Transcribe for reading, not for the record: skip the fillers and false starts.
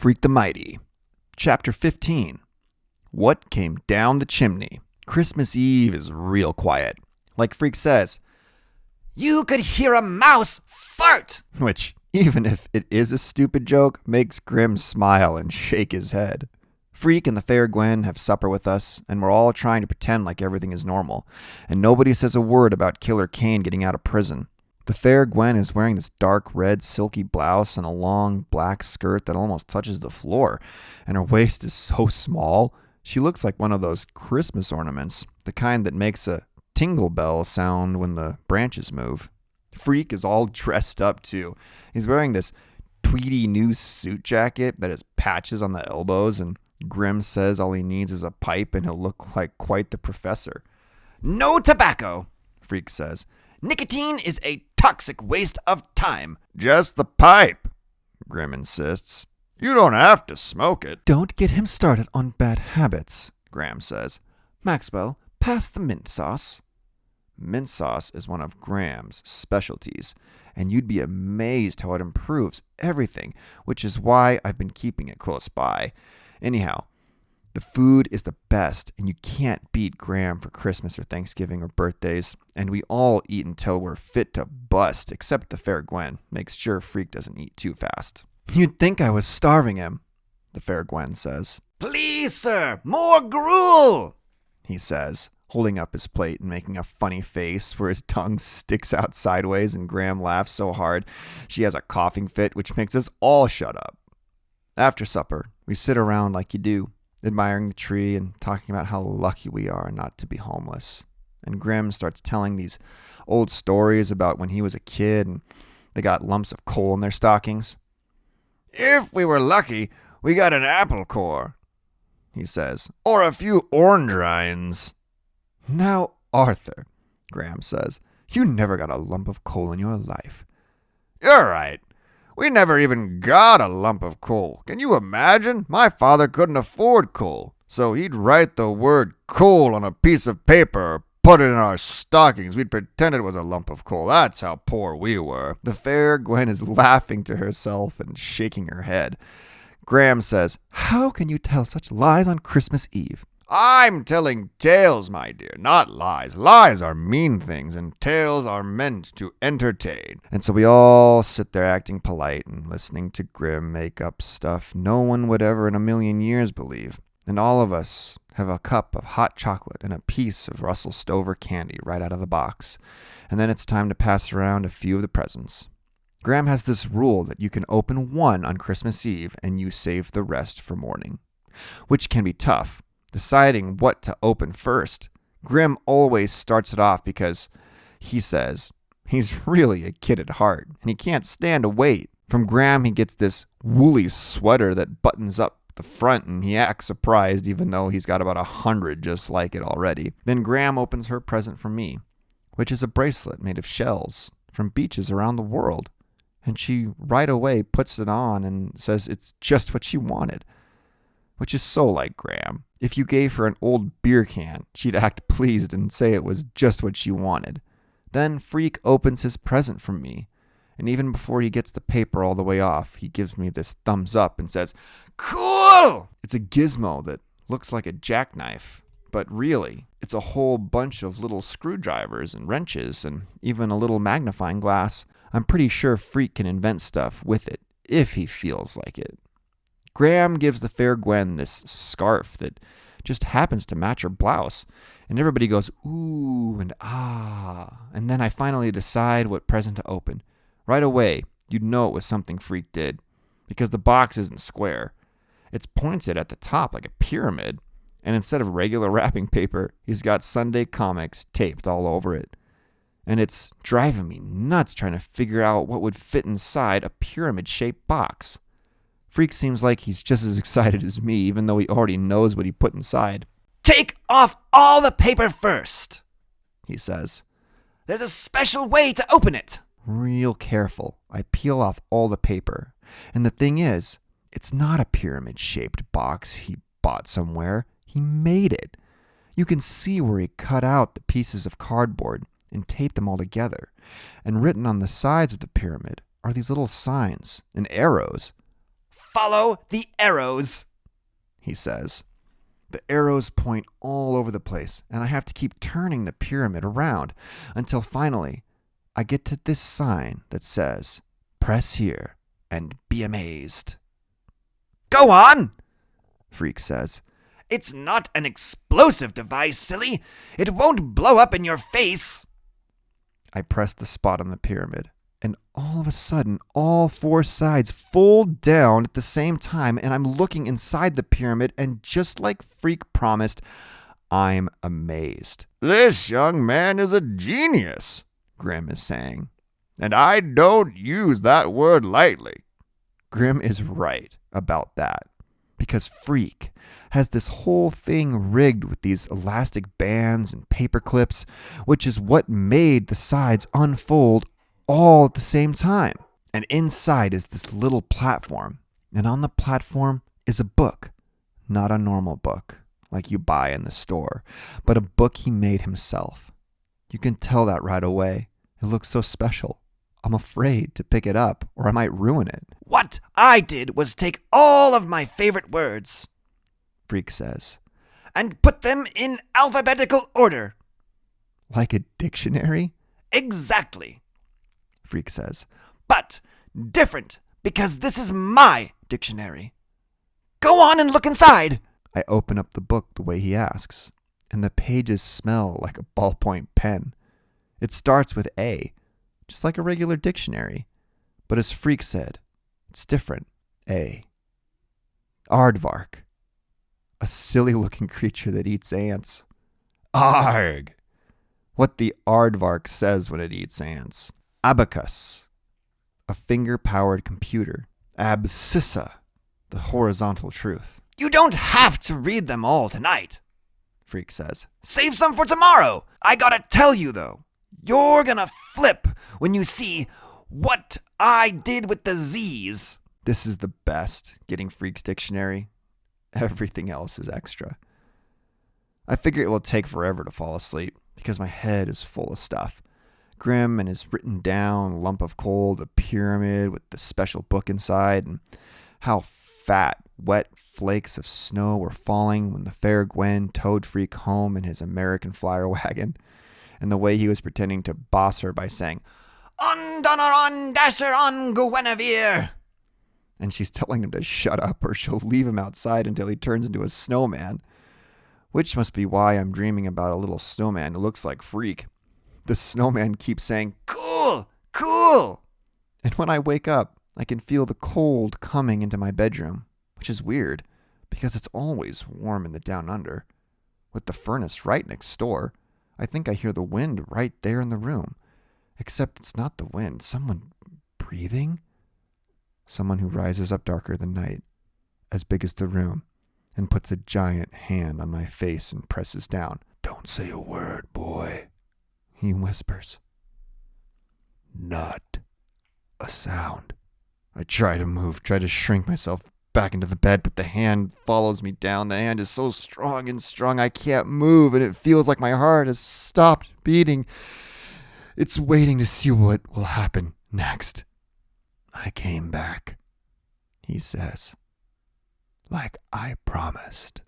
Freak the Mighty. Chapter 15. What Came Down the Chimney. Christmas Eve is real quiet. Like Freak says, "You could hear a mouse fart!" Which, even if it is a stupid joke, makes Grim smile and shake his head. Freak and the fair Gwen have supper with us, and we're all trying to pretend like everything is normal, and nobody says a word about Killer Kane getting out of prison. The fair Gwen is wearing this dark red silky blouse and a long black skirt that almost touches the floor, and her waist is so small, she looks like one of those Christmas ornaments, the kind that makes a tingle bell sound when the branches move. Freak is all dressed up too. He's wearing this tweedy new suit jacket that has patches on the elbows, and Grim says all he needs is a pipe and he'll look like quite the professor. "No tobacco," Freak says. "Nicotine is a toxic waste of time." "Just the pipe," Grim insists. "You don't have to smoke it." "Don't get him started on bad habits," Graham says. "Maxwell, pass the mint sauce." Mint sauce is one of Graham's specialties, and you'd be amazed how it improves everything, which is why I've been keeping it close by. Anyhow, the food is the best, and you can't beat Graham for Christmas or Thanksgiving or birthdays, and we all eat until we're fit to bust, except the fair Gwen makes sure Freak doesn't eat too fast. "You'd think I was starving him," the fair Gwen says. "Please, sir, more gruel," he says, holding up his plate and making a funny face where his tongue sticks out sideways, and Graham laughs so hard she has a coughing fit, which makes us all shut up. After supper, we sit around like you do, admiring the tree and talking about how lucky we are not to be homeless. And Grim starts telling these old stories about when he was a kid and they got lumps of coal in their stockings. "If we were lucky, we got an apple core," he says, "or a few orange rinds." "Now, Arthur," Graham says, "you never got a lump of coal in your life." "You're right. We never even got a lump of coal. Can you imagine? My father couldn't afford coal, so he'd write the word coal on a piece of paper or put it in our stockings. We'd pretend it was a lump of coal. That's how poor we were." The fair Gwen is laughing to herself and shaking her head. Graham says, "How can you tell such lies on Christmas Eve?" "I'm telling tales, my dear, not lies. Lies are mean things, and tales are meant to entertain." And so we all sit there acting polite and listening to Grim make up stuff no one would ever in a million years believe. And all of us have a cup of hot chocolate and a piece of Russell Stover candy right out of the box. And then it's time to pass around a few of the presents. Graham has this rule that you can open one on Christmas Eve and you save the rest for morning, which can be tough. Deciding what to open first. Grim always starts it off because, he says, he's really a kid at heart, and he can't stand to wait. From Graham, he gets this woolly sweater that buttons up the front, and he acts surprised even though he's got about 100 just like it already. Then Graham opens her present for me, which is a bracelet made of shells from beaches around the world. And she right away puts it on and says it's just what she wanted, which is so like Graham. If you gave her an old beer can, she'd act pleased and say it was just what she wanted. Then Freak opens his present from me, and even before he gets the paper all the way off, he gives me this thumbs up and says, "Cool!" It's a gizmo that looks like a jackknife, but really, it's a whole bunch of little screwdrivers and wrenches and even a little magnifying glass. I'm pretty sure Freak can invent stuff with it, if he feels like it. Graham gives the fair Gwen this scarf that just happens to match her blouse, and everybody goes, ooh and ah, and then I finally decide what present to open. Right away, you'd know it was something Freak did, because the box isn't square. It's pointed at the top like a pyramid, and instead of regular wrapping paper, he's got Sunday comics taped all over it. And it's driving me nuts trying to figure out what would fit inside a pyramid-shaped box. Freak seems like he's just as excited as me, even though he already knows what he put inside. "Take off all the paper first," he says. "There's a special way to open it." Real careful, I peel off all the paper. And the thing is, it's not a pyramid-shaped box he bought somewhere. He made it. You can see where he cut out the pieces of cardboard and taped them all together. And written on the sides of the pyramid are these little signs and arrows. follow the arrows, he says. The arrows point all over the place, and I have to keep turning the pyramid around until finally I get to this sign that says, "Press here and be amazed." Go on, Freak says. It's not an explosive device, silly. It won't blow up in your face. I press the spot on the pyramid, and all of a sudden, all four sides fold down at the same time, and I'm looking inside the pyramid, and just like Freak promised, I'm amazed. This young man is a genius, Grim is saying. and I don't use that word lightly. Grim is right about that, because Freak has this whole thing rigged with these elastic bands and paper clips, which is what made the sides unfold all at the same time. And inside is this little platform, and on the platform is a book, not a normal book like you buy in the store, but a book he made himself. You can tell that right away. It looks so special. I'm afraid to pick it up, or I might ruin it. What I did was take all of my favorite words, Freak says. and put them in alphabetical order. Like a dictionary? Exactly. Freak says. But different, because this is my dictionary. Go on and look inside. I open up the book the way he asks, and the pages smell like a ballpoint pen. It starts with A, just like a regular dictionary. But as Freak said, it's different. A. Aardvark. A silly-looking creature that eats ants. Arg! What the aardvark says when it eats ants. Abacus. A finger-powered computer. Abscissa. The horizontal truth. You don't have to read them all tonight. Freak says. Save some for tomorrow. I gotta tell you, though, you're gonna flip when you see what I did with the Z's. This is the best, getting Freak's dictionary. Everything else is extra. I figure it will take forever to fall asleep because my head is full of stuff. Grim and his written down lump of coal, the pyramid with the special book inside, and how fat, wet flakes of snow were falling when the fair Gwen towed Freak home in his American flyer wagon, and the way he was pretending to boss her by saying, On Donner, on Dasher, on Guinevere. and she's telling him to shut up or she'll leave him outside until he turns into a snowman. Which must be why I'm dreaming about a little snowman who looks like Freak. The snowman keeps saying, Cool, cool. and when I wake up, I can feel the cold coming into my bedroom, which is weird because it's always warm in the down under. With the furnace right next door, I think I hear the wind right there in the room. Except it's not the wind. Someone breathing? Someone who rises up darker than night, as big as the room, and puts a giant hand on my face and presses down. Don't say a word, boy. He whispers. Not a sound. I try to move, try to shrink myself back into the bed, but the hand follows me down. The hand is so strong and strong I can't move, and it feels like my heart has stopped beating. It's waiting to see what will happen next. I came back, he says, like I promised.